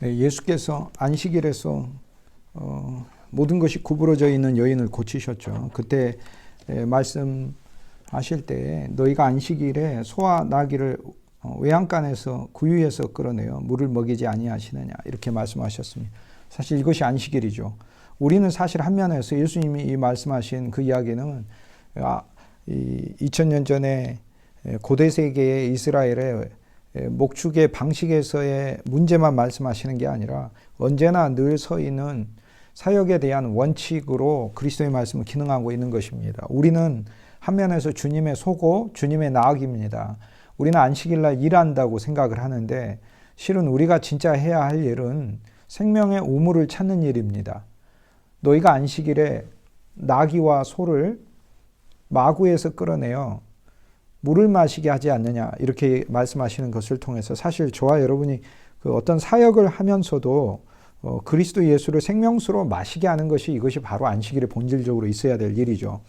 네, 예수께서 안식일에서 모든 것이 구부러져 있는 여인을 고치셨죠. 그때 말씀하실 때 너희가 안식일에 소와 나귀를 외양간에서 구유해서 끌어내어 물을 먹이지 아니하시느냐 이렇게 말씀하셨습니다. 사실 이것이 안식일이죠. 우리는 사실 한 면에서 예수님이 이 말씀하신 그 이야기는 2000년 전에 고대 세계의 이스라엘의 목축의 방식에서의 문제만 말씀하시는 게 아니라 언제나 늘 서 있는 사역에 대한 원칙으로 그리스도의 말씀을 기능하고 있는 것입니다. 우리는 한 면에서 주님의 소고 주님의 나귀입니다. 우리는 안식일날 일한다고 생각을 하는데 실은 우리가 진짜 해야 할 일은 생명의 우물을 찾는 일입니다. 너희가 안식일에 나귀와 소를 마구에서 끌어내어 물을 마시게 하지 않느냐 이렇게 말씀하시는 것을 통해서 사실 저와 여러분이 그 어떤 사역을 하면서도 그리스도 예수를 생명수로 마시게 하는 것이 이것이 바로 안식일에 본질적으로 있어야 될 일이죠.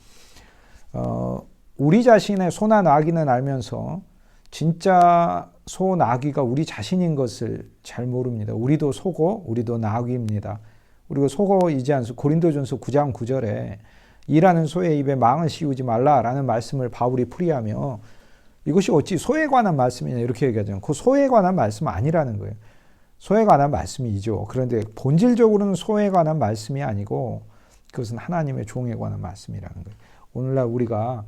우리 자신의 소나 나귀는 알면서 진짜 소, 나귀가 우리 자신인 것을 잘 모릅니다. 우리도 소고 우리도 나귀입니다. 그리고 소고이지 않습니까? 고린도전서 9장 9절에 일하는 소의 입에 망을 씌우지 말라라는 말씀을 바울이 풀이하며 이것이 어찌 소에 관한 말씀이냐 이렇게 얘기하잖아요. 그 소에 관한 말씀은 아니라는 거예요. 소에 관한 말씀이죠. 그런데 본질적으로는 소에 관한 말씀이 아니고 그것은 하나님의 종에 관한 말씀이라는 거예요. 오늘날 우리가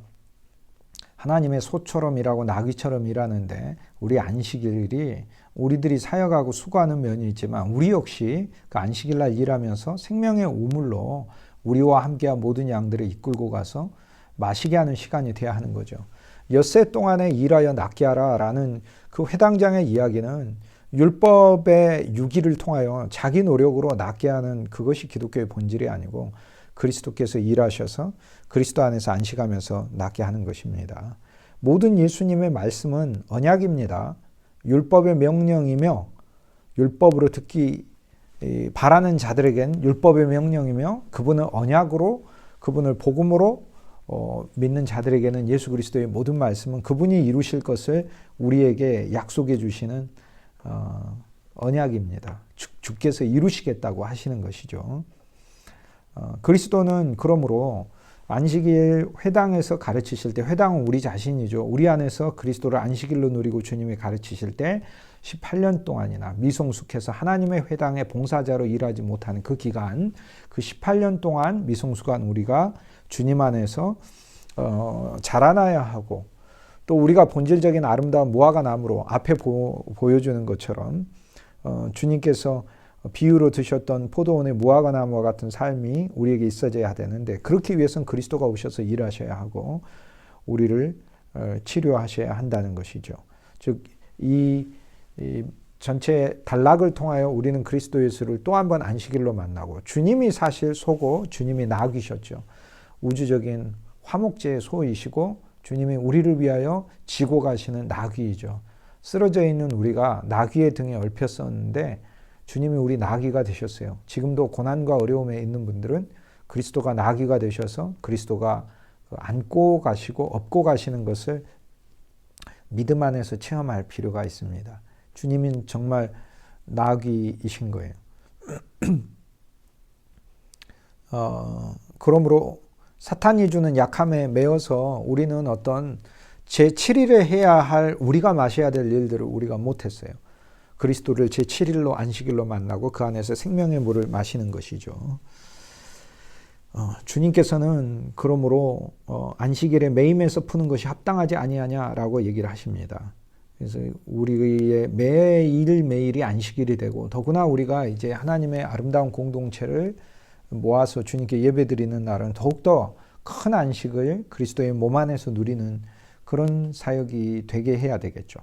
하나님의 소처럼 일하고 나귀처럼 일하는데 우리 안식일이 우리들이 사역하고 수고하는 면이 있지만 우리 역시 그 안식일날 일하면서 생명의 우물로 우리와 함께한 모든 양들을 이끌고 가서 마시게 하는 시간이 돼야 하는 거죠. 엿새 동안에 일하여 낫게 하라라는 그 회당장의 이야기는 율법의 유기를 통하여 자기 노력으로 낫게 하는 그것이 기독교의 본질이 아니고 그리스도께서 일하셔서 그리스도 안에서 안식하면서 낫게 하는 것입니다. 모든 예수님의 말씀은 언약입니다. 율법의 명령이며 율법으로 듣기 바라는 자들에겐 율법의 명령이며 그분은 언약으로 그분을 복음으로 믿는 자들에게는 예수 그리스도의 모든 말씀은 그분이 이루실 것을 우리에게 약속해 주시는 언약입니다. 주께서 이루시겠다고 하시는 것이죠. 그리스도는 그러므로 안식일 회당에서 가르치실 때 회당은 우리 자신이죠. 우리 안에서 그리스도를 안식일로 누리고 주님이 가르치실 때 18년 동안이나 미성숙해서 하나님의 회당의 봉사자로 일하지 못하는 그 기간, 그 18년 동안 미성숙한 우리가 주님 안에서 자라나야 하고 또 우리가 본질적인 아름다운 무화과 나무로 앞에 보여주는 것처럼 주님께서 비유로 드셨던 포도원의 무화과 나무와 같은 삶이 우리에게 있어져야 되는데 그렇기 위해서는 그리스도가 오셔서 일하셔야 하고 우리를 치료하셔야 한다는 것이죠. 즉 이 전체 단락을 통하여 우리는 그리스도 예수를 또 한 번 안식일로 만나고 주님이 사실 소고 주님이 나귀셨죠. 우주적인 화목제의 소이시고 주님이 우리를 위하여 지고 가시는 나귀이죠. 쓰러져 있는 우리가 나귀의 등에 얽혔었는데 주님이 우리 나귀가 되셨어요. 지금도 고난과 어려움에 있는 분들은 그리스도가 나귀가 되셔서 그리스도가 안고 가시고 업고 가시는 것을 믿음 안에서 체험할 필요가 있습니다. 주님은 정말 나귀이신 거예요. 그러므로 사탄이 주는 약함에 매여서 우리는 어떤 제7일에 해야 할 우리가 마셔야 될 일들을 우리가 못했어요. 그리스도를 제7일로 안식일로 만나고 그 안에서 생명의 물을 마시는 것이죠. 주님께서는 그러므로 안식일에 매임에서 푸는 것이 합당하지 아니하냐라고 얘기를 하십니다. 그래서 우리의 매일매일이 안식일이 되고 더구나 우리가 이제 하나님의 아름다운 공동체를 모아서 주님께 예배드리는 날은 더욱더 큰 안식을 그리스도의 몸 안에서 누리는 그런 사역이 되게 해야 되겠죠.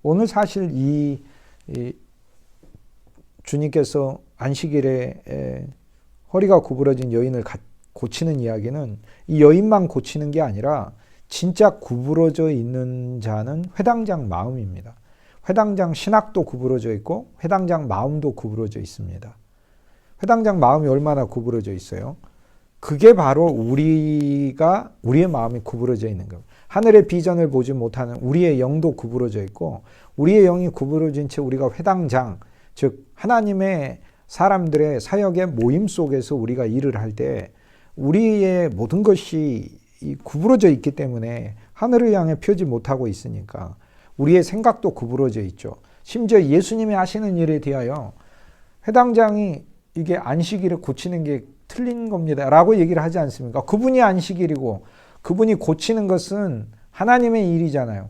오늘 사실 이 주님께서 안식일에 허리가 구부러진 여인을 고치는 이야기는 이 여인만 고치는 게 아니라 진짜 구부러져 있는 자는 회당장 마음입니다. 회당장 신학도 구부러져 있고 회당장 마음도 구부러져 있습니다. 회당장 마음이 얼마나 구부러져 있어요? 그게 바로 우리의 마음이 구부러져 있는 겁니다. 하늘의 비전을 보지 못하는 우리의 영도 구부러져 있고 우리의 영이 구부러진 채 우리가 회당장, 즉 하나님의 사람들의 사역의 모임 속에서 우리가 일을 할 때 우리의 모든 것이 구부러져 있기 때문에 하늘을 향해 펴지 못하고 있으니까 우리의 생각도 구부러져 있죠. 심지어 예수님이 하시는 일에 대하여 회당장이 이게 안식일을 고치는 게 틀린 겁니다 라고 얘기를 하지 않습니까? 그분이 안식일이고 그분이 고치는 것은 하나님의 일이잖아요.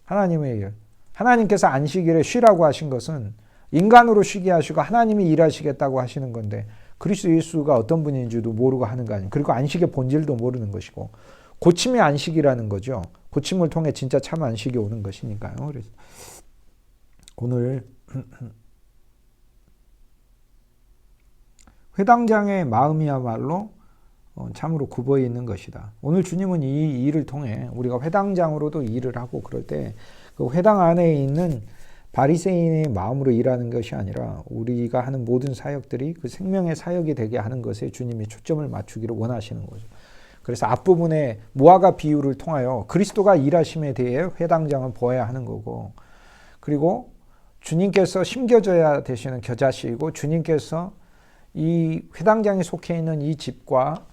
하나님의 일. 하나님께서 안식일에 쉬라고 하신 것은 인간으로 쉬게 하시고 하나님이 일하시겠다고 하시는 건데 그리스도 예수가 어떤 분인지도 모르고 하는 거 아니에요. 그리고 안식의 본질도 모르는 것이고 고침이 안식이라는 거죠. 고침을 통해 진짜 참 안식이 오는 것이니까요. 그래서 오늘 회당장의 마음이야말로 참으로 굽어 있는 것이다. 오늘 주님은 이 일을 통해 우리가 회당장으로도 일을 하고 그럴 때 그 회당 안에 있는 바리새인의 마음으로 일하는 것이 아니라 우리가 하는 모든 사역들이 그 생명의 사역이 되게 하는 것에 주님이 초점을 맞추기를 원하시는 거죠. 그래서 앞부분에 무화과 비유를 통하여 그리스도가 일하심에 대해 회당장을 보아야 하는 거고 그리고 주님께서 심겨져야 되시는 겨자씨이고 주님께서 이 회당장에 속해 있는 이 집과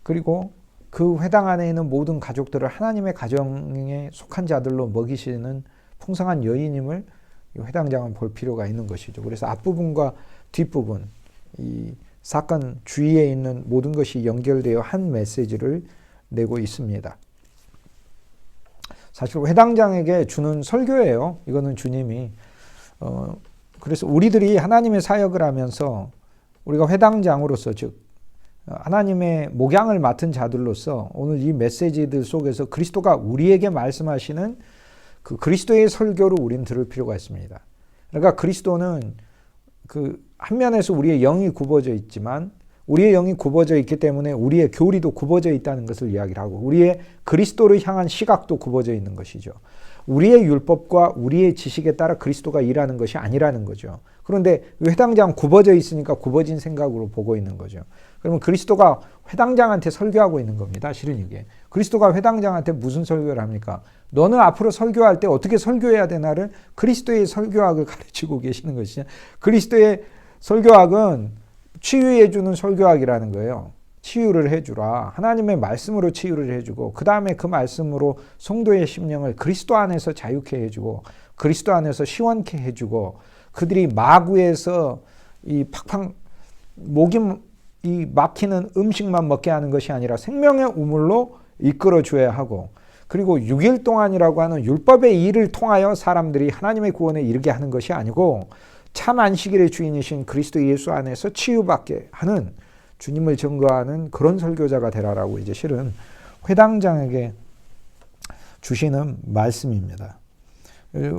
그리고 그 회당 안에 있는 모든 가족들을 하나님의 가정에 속한 자들로 먹이시는 풍성한 여인임을 회당장은 볼 필요가 있는 것이죠. 그래서 앞부분과 뒷부분 이 사건 주위에 있는 모든 것이 연결되어 한 메시지를 내고 있습니다. 사실 회당장에게 주는 설교예요. 이거는 주님이 그래서 우리들이 하나님의 사역을 하면서 우리가 회당장으로서 즉 하나님의 목양을 맡은 자들로서 오늘 이 메시지들 속에서 그리스도가 우리에게 말씀하시는 그 그리스도의 설교를 우리는 들을 필요가 있습니다. 그러니까 그리스도는 그 한 면에서 우리의 영이 굽어져 있지만 우리의 영이 굽어져 있기 때문에 우리의 교리도 굽어져 있다는 것을 이야기를 하고 우리의 그리스도를 향한 시각도 굽어져 있는 것이죠. 우리의 율법과 우리의 지식에 따라 그리스도가 일하는 것이 아니라는 거죠. 그런데 회당장 굽어져 있으니까 굽어진 생각으로 보고 있는 거죠. 그러면 그리스도가 회당장한테 설교하고 있는 겁니다. 실은 이게. 그리스도가 회당장한테 무슨 설교를 합니까? 너는 앞으로 설교할 때 어떻게 설교해야 되나를 그리스도의 설교학을 가르치고 계시는 것이죠. 그리스도의 설교학은 치유해주는 설교학이라는 거예요. 치유를 해주라. 하나님의 말씀으로 치유를 해주고 그 다음에 그 말씀으로 성도의 심령을 그리스도 안에서 자유케 해주고 그리스도 안에서 시원케 해주고 그들이 마구에서 이 팍팍 목이 이 막히는 음식만 먹게 하는 것이 아니라 생명의 우물로 이끌어 줘야 하고 그리고 6일 동안이라고 하는 율법의 일을 통하여 사람들이 하나님의 구원에 이르게 하는 것이 아니고 참 안식일의 주인이신 그리스도 예수 안에서 치유받게 하는 주님을 증거하는 그런 설교자가 되라라고 이제 실은 회당장에게 주시는 말씀입니다.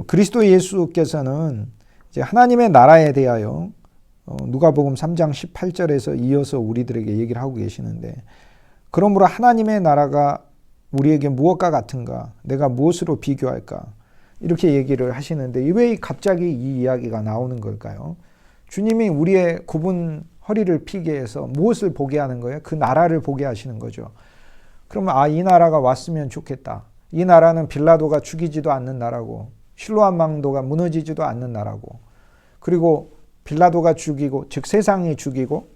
그리스도 예수께서는 이제 하나님의 나라에 대하여 누가복음 3장 18절에서 이어서 우리들에게 얘기를 하고 계시는데 그러므로 하나님의 나라가 우리에게 무엇과 같은가? 내가 무엇으로 비교할까? 이렇게 얘기를 하시는데 왜 갑자기 이 이야기가 나오는 걸까요? 주님이 우리의 굽은 허리를 피게 해서 무엇을 보게 하는 거예요? 그 나라를 보게 하시는 거죠. 그러면 이 나라가 왔으면 좋겠다. 이 나라는 빌라도가 죽이지도 않는 나라고 실로암 망도가 무너지지도 않는 나라고 그리고 빌라도가 죽이고 즉 세상이 죽이고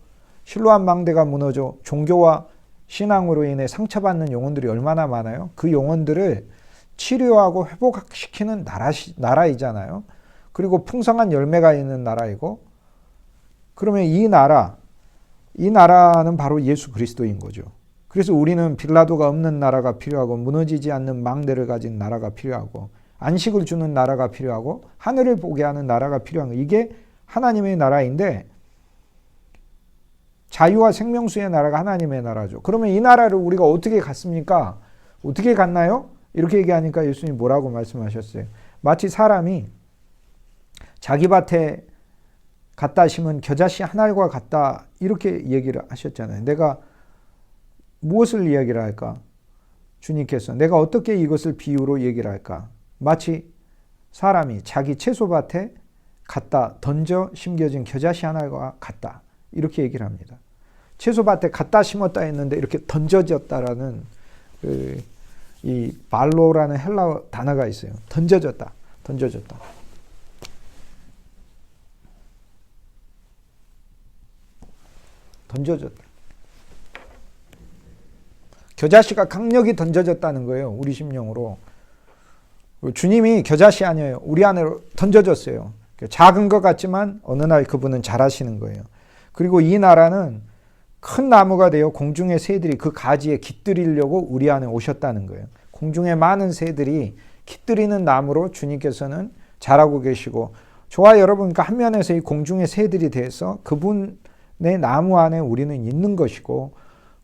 실로암 망대가 무너져 종교와 신앙으로 인해 상처받는 영혼들이 얼마나 많아요. 그 영혼들을 치료하고 회복시키는 나라이잖아요. 그리고 풍성한 열매가 있는 나라이고 그러면 이 나라는 바로 예수 그리스도인 거죠. 그래서 우리는 빌라도가 없는 나라가 필요하고 무너지지 않는 망대를 가진 나라가 필요하고 안식을 주는 나라가 필요하고 하늘을 보게 하는 나라가 필요한 거. 이게 하나님의 나라인데 자유와 생명수의 나라가 하나님의 나라죠. 그러면 이 나라를 우리가 어떻게 갔습니까? 어떻게 갔나요? 이렇게 얘기하니까 예수님이 뭐라고 말씀하셨어요? 마치 사람이 자기 밭에 갖다 심은 겨자씨 한 알과 같다 이렇게 얘기를 하셨잖아요. 내가 무엇을 이야기를 할까? 주님께서 내가 어떻게 이것을 비유로 얘기를 할까? 마치 사람이 자기 채소밭에 갖다 던져 심겨진 겨자씨 한 알과 같다. 이렇게 얘기를 합니다. 채소밭에 갖다 심었다 했는데 이렇게 던져졌다라는 이 발로라는 헬라어 단어가 있어요. 던져졌다. 던져졌다. 겨자씨가 강력히 던져졌다는 거예요. 우리 심령으로. 주님이 겨자씨 아니에요. 우리 안으로 던져졌어요. 작은 것 같지만 어느 날 그분은 잘하시는 거예요. 그리고 이 나라는 큰 나무가 되어 공중의 새들이 그 가지에 깃들이려고 우리 안에 오셨다는 거예요. 공중의 많은 새들이 깃들이는 나무로 주님께서는 자라고 계시고, 저와 여러분, 그러니까 한 면에서 이 공중의 새들이 돼서 그분의 나무 안에 우리는 있는 것이고,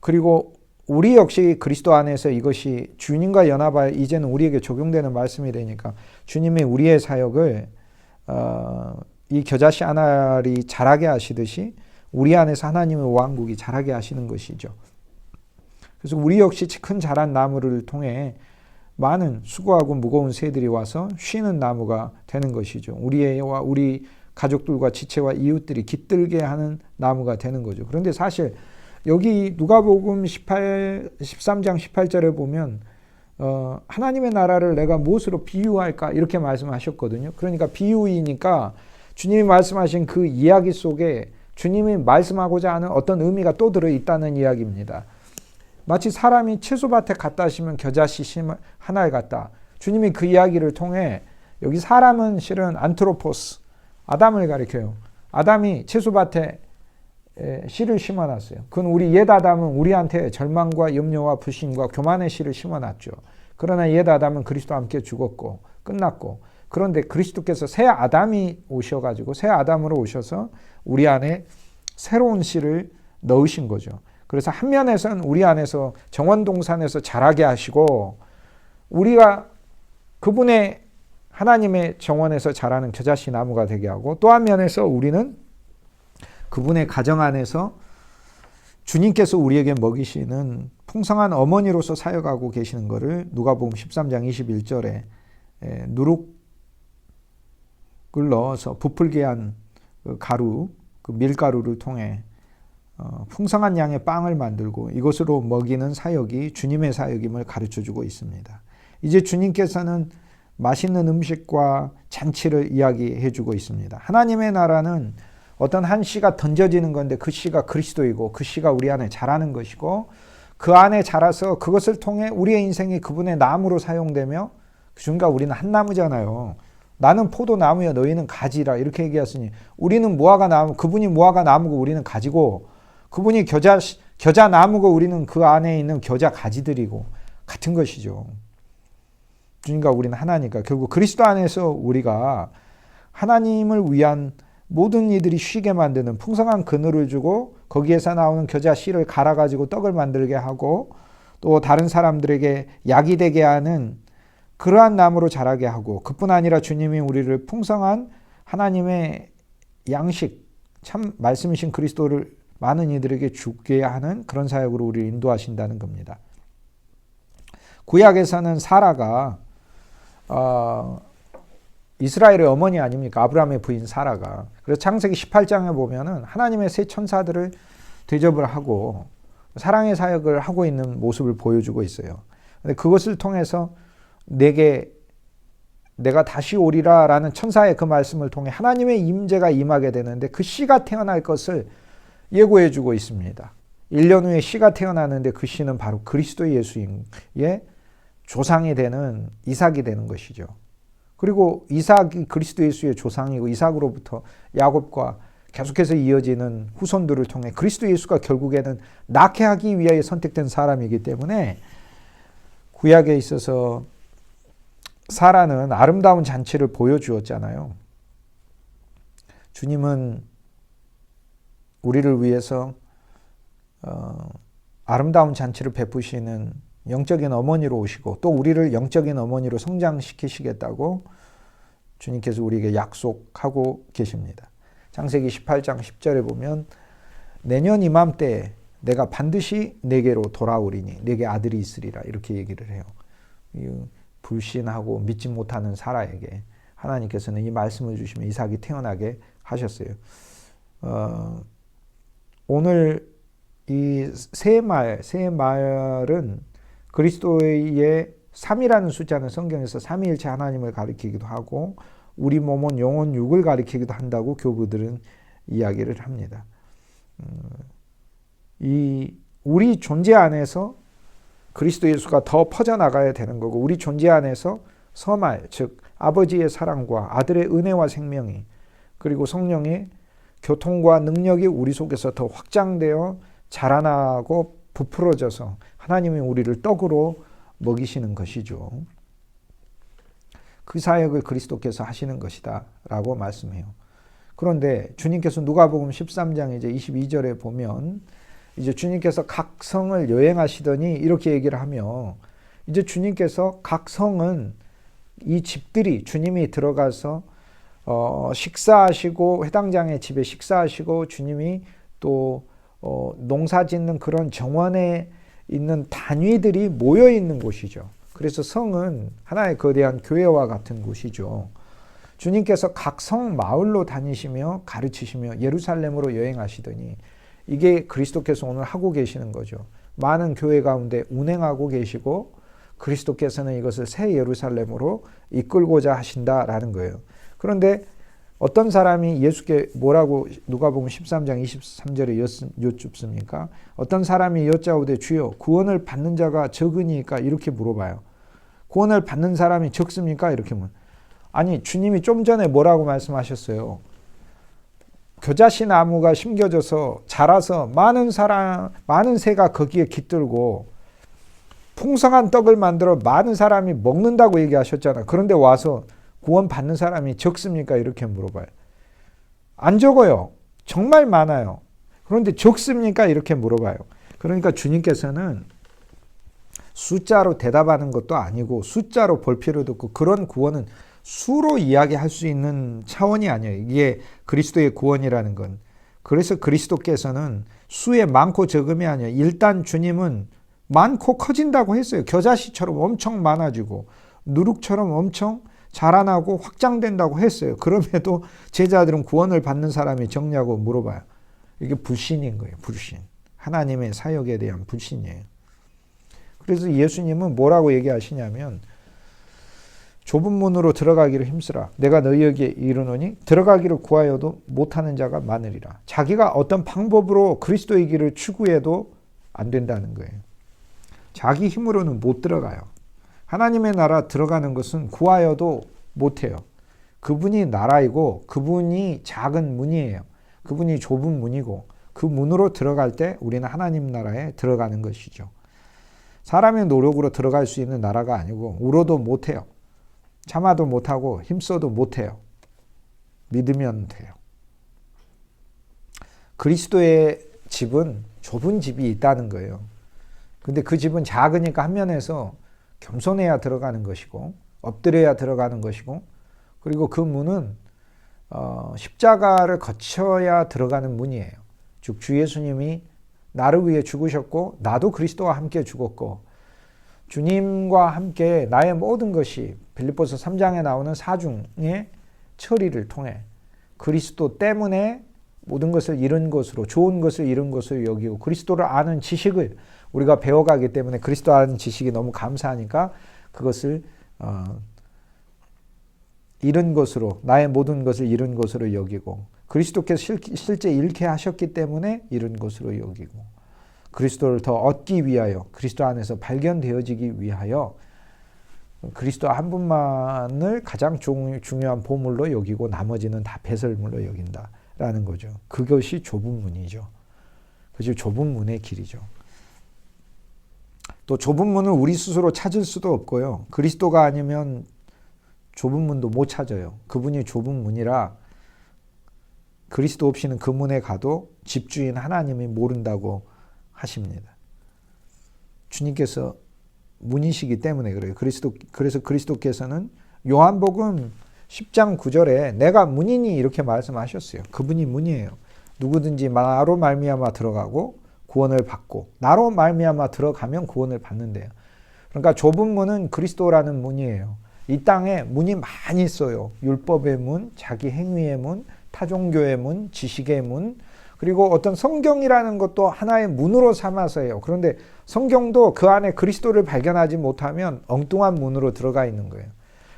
그리고 우리 역시 그리스도 안에서 이것이 주님과 연합하여 이제는 우리에게 적용되는 말씀이 되니까 주님이 우리의 사역을 이 겨자씨 한 알이 자라게 하시듯이 우리 안에서 하나님의 왕국이 자라게 하시는 것이죠. 그래서 우리 역시 큰 자란 나무를 통해 많은 수고하고 무거운 새들이 와서 쉬는 나무가 되는 것이죠. 우리와 우리 가족들과 지체와 이웃들이 깃들게 하는 나무가 되는 거죠. 그런데 사실 여기 누가복음 13장 18절에 보면 하나님의 나라를 내가 무엇으로 비유할까 이렇게 말씀하셨거든요. 그러니까 비유이니까 주님이 말씀하신 그 이야기 속에 주님이 말씀하고자 하는 어떤 의미가 또 들어있다는 이야기입니다. 마치 사람이 채소밭에 갖다 심은 겨자씨 하나를 갖다. 주님이 그 이야기를 통해 여기 사람은 실은 안트로포스, 아담을 가리켜요. 아담이 채소밭에 씨를 심어놨어요. 그건 우리 옛 아담은 우리한테 절망과 염려와 불신과 교만의 씨를 심어놨죠. 그러나 옛 아담은 그리스도와 함께 죽었고 끝났고, 그런데 그리스도께서 새 아담이 오셔가지고 새 아담으로 오셔서 우리 안에 새로운 씨를 넣으신 거죠. 그래서 한 면에서는 우리 안에서 정원동산에서 자라게 하시고 우리가 그분의 하나님의 정원에서 자라는 겨자씨 나무가 되게 하고, 또 한 면에서 우리는 그분의 가정 안에서 주님께서 우리에게 먹이시는 풍성한 어머니로서 사역하고 계시는 것을 누가복음 13장 21절에 누룩을 넣어서 부풀게 한 가루, 그 밀가루를 통해 풍성한 양의 빵을 만들고 이것으로 먹이는 사역이 주님의 사역임을 가르쳐주고 있습니다. 이제 주님께서는 맛있는 음식과 잔치를 이야기해주고 있습니다. 하나님의 나라는 어떤 한 씨가 던져지는 건데 그 씨가 그리스도이고 그 씨가 우리 안에 자라는 것이고, 그 안에 자라서 그것을 통해 우리의 인생이 그분의 나무로 사용되며, 그러니까 우리는 한 나무잖아요. 나는 포도나무여 너희는 가지라 이렇게 얘기했으니 우리는 무화과 나무, 그분이 무화과 나무고 우리는 가지고, 그분이 겨자 나무고 우리는 그 안에 있는 겨자 가지들이고 같은 것이죠. 그러니까 우리는 하나니까 결국 그리스도 안에서 우리가 하나님을 위한 모든 이들이 쉬게 만드는 풍성한 그늘을 주고 거기에서 나오는 겨자 씨를 갈아가지고 떡을 만들게 하고 또 다른 사람들에게 약이 되게 하는 그러한 나무로 자라게 하고, 그뿐 아니라 주님이 우리를 풍성한 하나님의 양식, 참 말씀이신 그리스도를 많은 이들에게 주게 하는 그런 사역으로 우리를 인도하신다는 겁니다. 구약에서는 사라가 이스라엘의 어머니 아닙니까? 아브라함의 부인 사라가. 그래서 창세기 18장에 보면은 하나님의 새 천사들을 대접을 하고 사랑의 사역을 하고 있는 모습을 보여주고 있어요. 근데 그것을 통해서 내가 다시 오리라 라는 천사의 그 말씀을 통해 하나님의 임재가 임하게 되는데 그 씨가 태어날 것을 예고해 주고 있습니다. 1년 후에 씨가 태어나는데 그 씨는 바로 그리스도 예수의 조상이 되는 이삭이 되는 것이죠. 그리고 이삭이 그리스도 예수의 조상이고 이삭으로부터 야곱과 계속해서 이어지는 후손들을 통해 그리스도 예수가 결국에는 낳게 하기 위하여 선택된 사람이기 때문에 구약에 있어서 사라는 아름다운 잔치를 보여주었잖아요. 주님은 우리를 위해서 아름다운 잔치를 베푸시는 영적인 어머니로 오시고 또 우리를 영적인 어머니로 성장시키시겠다고 주님께서 우리에게 약속하고 계십니다. 창세기 18장 10절에 보면 내년 이맘때 내가 반드시 내게로 돌아오리니 내게 아들이 있으리라 이렇게 얘기를 해요. 불신하고 믿지 못하는 사라에게 하나님께서는 이 말씀을 주시며 이삭이 태어나게 하셨어요. 오늘 이 새 말은 그리스도의 3이라는 숫자는 성경에서 삼위일체 하나님을 가리키기도 하고 우리 몸은 영혼 육을 가리키기도 한다고 교부들은 이야기를 합니다. 이 우리 존재 안에서 그리스도 예수가 더 퍼져나가야 되는 거고, 우리 존재 안에서 서말, 즉 아버지의 사랑과 아들의 은혜와 생명이, 그리고 성령의 교통과 능력이 우리 속에서 더 확장되어 자라나고 부풀어져서 하나님이 우리를 떡으로 먹이시는 것이죠. 그 사역을 그리스도께서 하시는 것이다 라고 말씀해요. 그런데 주님께서 누가복음 13장 이제 22절에 보면 이제 주님께서 각 성을 여행하시더니 이렇게 얘기를 하며, 이제 주님께서 각 성은 이 집들이 주님이 들어가서 식사하시고, 회당장의 집에 식사하시고, 주님이 또 농사 짓는 그런 정원에 있는 단위들이 모여 있는 곳이죠. 그래서 성은 하나의 거대한 교회와 같은 곳이죠. 주님께서 각 성 마을로 다니시며 가르치시며 예루살렘으로 여행하시더니, 이게 그리스도께서 오늘 하고 계시는 거죠. 많은 교회 가운데 운행하고 계시고, 그리스도께서는 이것을 새 예루살렘으로 이끌고자 하신다라는 거예요. 그런데 어떤 사람이 예수께 뭐라고 누가복음 13장 23절에 여쭙습니까? 어떤 사람이 여짜오되 주여 구원을 받는 자가 적으니까, 이렇게 물어봐요. 구원을 받는 사람이 적습니까? 이렇게 물. 아니, 주님이 좀 전에 뭐라고 말씀하셨어요? 겨자씨 나무가 심겨져서 자라서 많은 새가 거기에 깃들고 풍성한 떡을 만들어 많은 사람이 먹는다고 얘기하셨잖아요. 그런데 와서 구원 받는 사람이 적습니까? 이렇게 물어봐요. 안 적어요. 정말 많아요. 그런데 적습니까? 이렇게 물어봐요. 그러니까 주님께서는 숫자로 대답하는 것도 아니고 숫자로 볼 필요도 없고, 그런 구원은 수로 이야기할 수 있는 차원이 아니에요. 이게 그리스도의 구원이라는 건. 그래서 그리스도께서는 수에 많고 적음이 아니에요. 일단 주님은 많고 커진다고 했어요. 겨자씨처럼 엄청 많아지고 누룩처럼 엄청 자라나고 확장된다고 했어요. 그럼에도 제자들은 구원을 받는 사람이 적냐고 물어봐요. 이게 불신인 거예요. 불신. 하나님의 사역에 대한 불신이에요. 그래서 예수님은 뭐라고 얘기하시냐면, 좁은 문으로 들어가기를 힘쓰라. 내가 너희에게 이르노니 들어가기를 구하여도 못하는 자가 많으리라. 자기가 어떤 방법으로 그리스도의 길을 추구해도 안 된다는 거예요. 자기 힘으로는 못 들어가요. 하나님의 나라 들어가는 것은 구하여도 못해요. 그분이 나라이고 그분이 작은 문이에요. 그분이 좁은 문이고, 그 문으로 들어갈 때 우리는 하나님 나라에 들어가는 것이죠. 사람의 노력으로 들어갈 수 있는 나라가 아니고, 울어도 못해요. 참아도 못하고 힘써도 못해요. 믿으면 돼요. 그리스도의 집은 좁은 집이 있다는 거예요. 근데 그 집은 작으니까 한 면에서 겸손해야 들어가는 것이고, 엎드려야 들어가는 것이고, 그리고 그 문은 십자가를 거쳐야 들어가는 문이에요. 즉 주 예수님이 나를 위해 죽으셨고, 나도 그리스도와 함께 죽었고, 주님과 함께 나의 모든 것이 빌립보서 3장에 나오는 사중의 처리를 통해 그리스도 때문에 모든 것을 잃은 것으로, 좋은 것을 잃은 것으로 여기고, 그리스도를 아는 지식을 우리가 배워가기 때문에 그리스도 아는 지식이 너무 감사하니까 그것을 잃은 것으로, 나의 모든 것을 잃은 것으로 여기고, 그리스도께서 실제 잃게 하셨기 때문에 잃은 것으로 여기고, 그리스도를 더 얻기 위하여, 그리스도 안에서 발견되어지기 위하여 그리스도 한 분만을 가장 중요한 보물로 여기고 나머지는 다 배설물로 여긴다라는 거죠. 그것이 좁은 문이죠. 그것이 좁은 문의 길이죠. 또 좁은 문을 우리 스스로 찾을 수도 없고요. 그리스도가 아니면 좁은 문도 못 찾아요. 그분이 좁은 문이라 그리스도 없이는 그 문에 가도 집주인 하나님이 모른다고 하십니다. 주님께서 문이시기 때문에 그래요. 그래서 그리스도께서는 요한복음 10장 9절에 내가 문이니 이렇게 말씀하셨어요. 그분이 문이에요. 누구든지 나로 말미암아 들어가고 구원을 받고, 나로 말미암아 들어가면 구원을 받는데요. 그러니까 좁은 문은 그리스도라는 문이에요. 이 땅에 문이 많이 있어요. 율법의 문, 자기 행위의 문, 타종교의 문, 지식의 문, 그리고 어떤 성경이라는 것도 하나의 문으로 삼아서요. 그런데 성경도 그 안에 그리스도를 발견하지 못하면 엉뚱한 문으로 들어가 있는 거예요.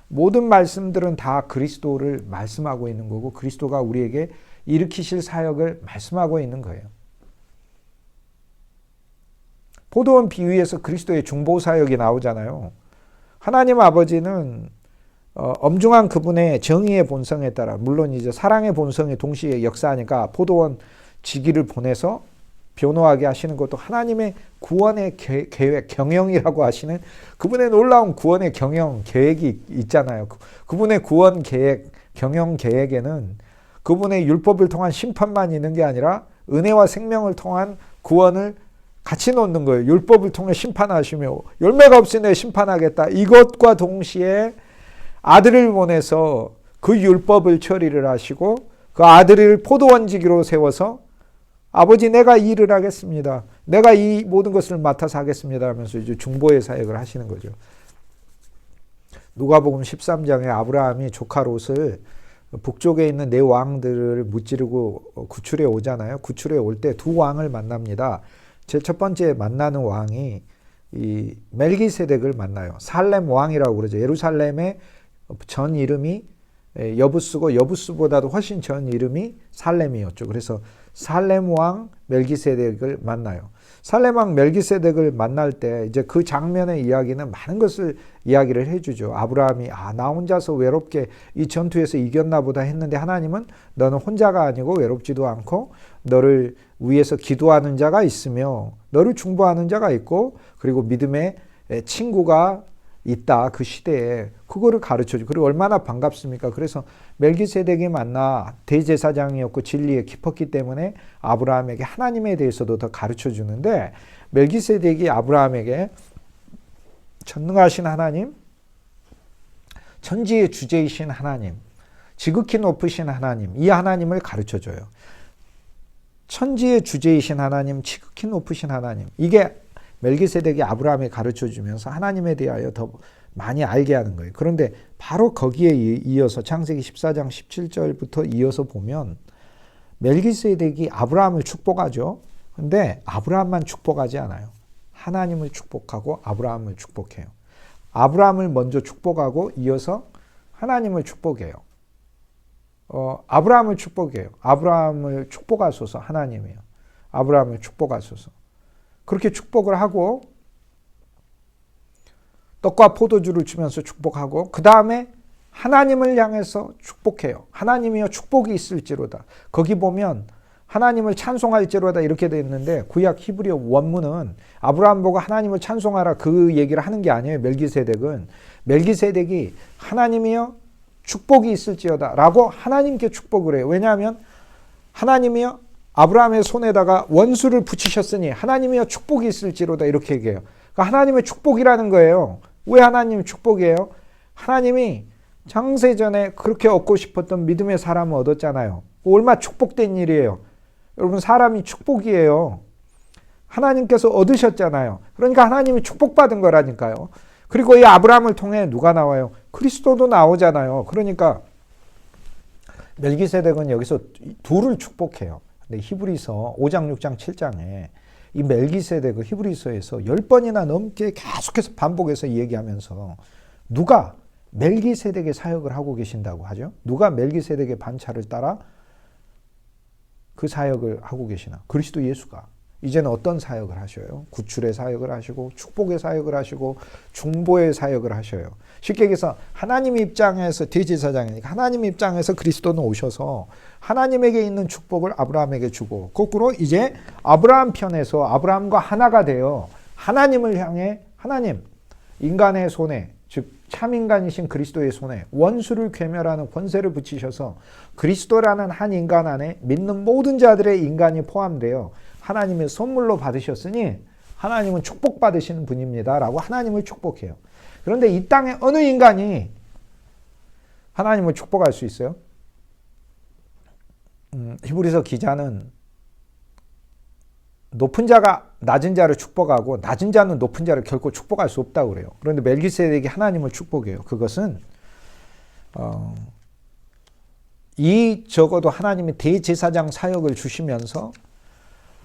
모든 말씀들은 다 그리스도를 말씀하고 있는 거고, 그리스도가 우리에게 일으키실 사역을 말씀하고 있는 거예요. 포도원 비유에서 그리스도의 중보사역이 나오잖아요. 하나님 아버지는 엄중한 그분의 정의의 본성에 따라, 물론 이제 사랑의 본성이 동시에 역사하니까 포도원 지기를 보내서 변호하게 하시는 것도 하나님의 구원의 계획, 경영이라고 하시는 그분의 놀라운 구원의 경영 계획이 있잖아요. 그분의 구원 계획, 경영 계획에는 그분의 율법을 통한 심판만 있는 게 아니라 은혜와 생명을 통한 구원을 같이 놓는 거예요. 율법을 통해 심판하시며 열매가 없으니 심판하겠다. 이것과 동시에 아들을 보내서 그 율법을 처리를 하시고 그 아들을 포도원지기로 세워서 아버지 내가 이 일을 하겠습니다. 내가 이 모든 것을 맡아서 하겠습니다 하면서 이제 중보의 사역을 하시는 거죠. 누가복음 13장에 아브라함이 조카 롯을 북쪽에 있는 네 왕들을 무찌르고 구출해 오잖아요. 구출해 올 때 두 왕을 만납니다. 제일 첫 번째 만나는 왕이 이 멜기세덱을 만나요. 살렘 왕이라고 그러죠. 예루살렘의 전 이름이 여부스고 여부스보다도 훨씬 전 이름이 살렘이었죠. 그래서 살렘 왕 멜기세덱을 만나요. 살렘 왕 멜기세덱을 만날 때 이제 그 장면의 이야기는 많은 것을 이야기를 해주죠. 아브라함이 나 혼자서 외롭게 이 전투에서 이겼나 보다 했는데 하나님은 너는 혼자가 아니고 외롭지도 않고 너를 위해서 기도하는 자가 있으며 너를 중보하는 자가 있고 그리고 믿음의 친구가 있다. 그 시대에 그거를 가르쳐줘. 그리고 얼마나 반갑습니까? 그래서 멜기세덱이 만나 대제사장이었고 진리에 깊었기 때문에 아브라함에게 하나님에 대해서도 더 가르쳐 주는데 멜기세덱이 아브라함에게 전능하신 하나님, 천지의 주제이신 하나님, 지극히 높으신 하나님, 이 하나님을 가르쳐 줘요. 천지의 주제이신 하나님, 지극히 높으신 하나님. 이게 멜기세덱이 아브라함에 가르쳐 주면서 하나님에 대하여 더 많이 알게 하는 거예요. 그런데 바로 거기에 이어서 창세기 14장 17절부터 이어서 보면 멜기세덱이 아브라함을 축복하죠. 근데 아브라함만 축복하지 않아요. 하나님을 축복하고 아브라함을 축복해요. 아브라함을 먼저 축복하고 이어서 하나님을 축복해요. 아브라함을 축복해요. 아브라함을 축복하소서 하나님이에요. 아브라함을 축복하소서. 그렇게 축복을 하고 떡과 포도주를 주면서 축복하고 그 다음에 하나님을 향해서 축복해요. 하나님이여 축복이 있을지로다. 거기 보면 하나님을 찬송할지로다 이렇게 되어 있는데 구약 히브리어 원문은 아브라함 보고 하나님을 찬송하라 그 얘기를 하는 게 아니에요. 멜기세덱이 하나님이여 축복이 있을지어다 라고 하나님께 축복을 해요. 왜냐하면 하나님이여 아브라함의 손에다가 원수를 붙이셨으니 하나님이여 축복이 있을지로다 이렇게 얘기해요. 그러니까 하나님의 축복이라는 거예요. 왜 하나님의 축복이에요? 하나님이 창세전에 그렇게 얻고 싶었던 믿음의 사람을 얻었잖아요. 얼마나 축복된 일이에요. 여러분 사람이 축복이에요. 하나님께서 얻으셨잖아요. 그러니까 하나님이 축복받은 거라니까요. 그리고 이 아브라함을 통해 누가 나와요? 그리스도도 나오잖아요. 그러니까 멜기세덱은 여기서 둘을 축복해요. 근데 히브리서 5장, 6장, 7장에 이 멜기세덱을 히브리서에서 10번이나 넘게 계속해서 반복해서 얘기하면서 누가 멜기세덱의 사역을 하고 계신다고 하죠? 누가 멜기세덱의 반차를 따라 그 사역을 하고 계시나? 그리스도 예수가. 이제는 어떤 사역을 하셔요? 구출의 사역을 하시고 축복의 사역을 하시고 중보의 사역을 하셔요. 쉽게 얘기해서 하나님 입장에서 대제사장이니까 하나님 입장에서 그리스도는 오셔서 하나님에게 있는 축복을 아브라함에게 주고 거꾸로 이제 아브라함 편에서 아브라함과 하나가 되어 하나님을 향해 하나님 인간의 손에 즉 참인간이신 그리스도의 손에 원수를 괴멸하는 권세를 붙이셔서 그리스도라는 한 인간 안에 믿는 모든 자들의 인간이 포함되어 하나님의 선물로 받으셨으니 하나님은 축복받으시는 분입니다 라고 하나님을 축복해요. 그런데 이 땅에 어느 인간이 하나님을 축복할 수 있어요? 히브리서 기자는 높은 자가 낮은 자를 축복하고 낮은 자는 높은 자를 결코 축복할 수 없다고 그래요. 그런데 멜기세덱이 하나님을 축복해요. 그것은 적어도 하나님이 대제사장 사역을 주시면서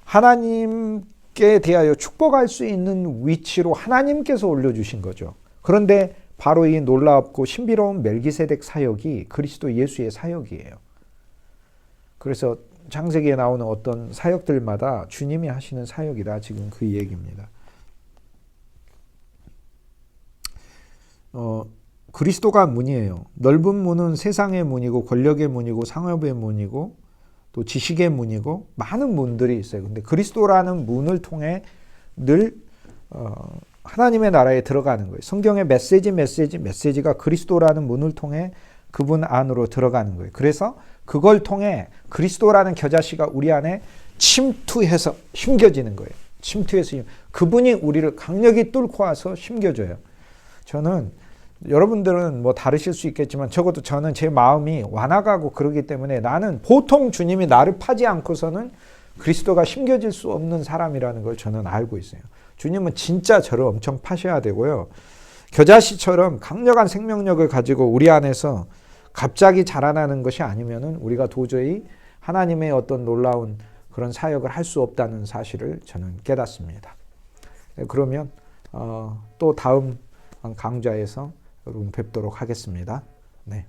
하나님께 대하여 축복할 수 있는 위치로 하나님께서 올려주신 거죠. 그런데 바로 이 놀랍고 신비로운 멜기세덱 사역이 그리스도 예수의 사역이에요. 그래서 창세기에 나오는 어떤 사역들마다 주님이 하시는 사역이다. 지금 그 얘기입니다. 그리스도가 문이에요. 넓은 문은 세상의 문이고 권력의 문이고 상업의 문이고 또 지식의 문이고 많은 문들이 있어요. 근데 그리스도라는 문을 통해 늘 하나님의 나라에 들어가는 거예요. 성경의 메시지가 그리스도라는 문을 통해 그분 안으로 들어가는 거예요. 그래서 그걸 통해 그리스도라는 겨자씨가 우리 안에 침투해서 심겨지는 거예요. 침투해서 그분이 우리를 강력히 뚫고 와서 심겨줘요. 저는 여러분들은 뭐 다르실 수 있겠지만 적어도 저는 제 마음이 완악하고 그러기 때문에 나는 보통 주님이 나를 파지 않고서는 그리스도가 심겨질 수 없는 사람이라는 걸 저는 알고 있어요. 주님은 진짜 저를 엄청 파셔야 되고요. 겨자씨처럼 강력한 생명력을 가지고 우리 안에서 갑자기 자라나는 것이 아니면은 우리가 도저히 하나님의 어떤 놀라운 그런 사역을 할 수 없다는 사실을 저는 깨닫습니다. 그러면 또 다음 강좌에서 여러분 뵙도록 하겠습니다. 네.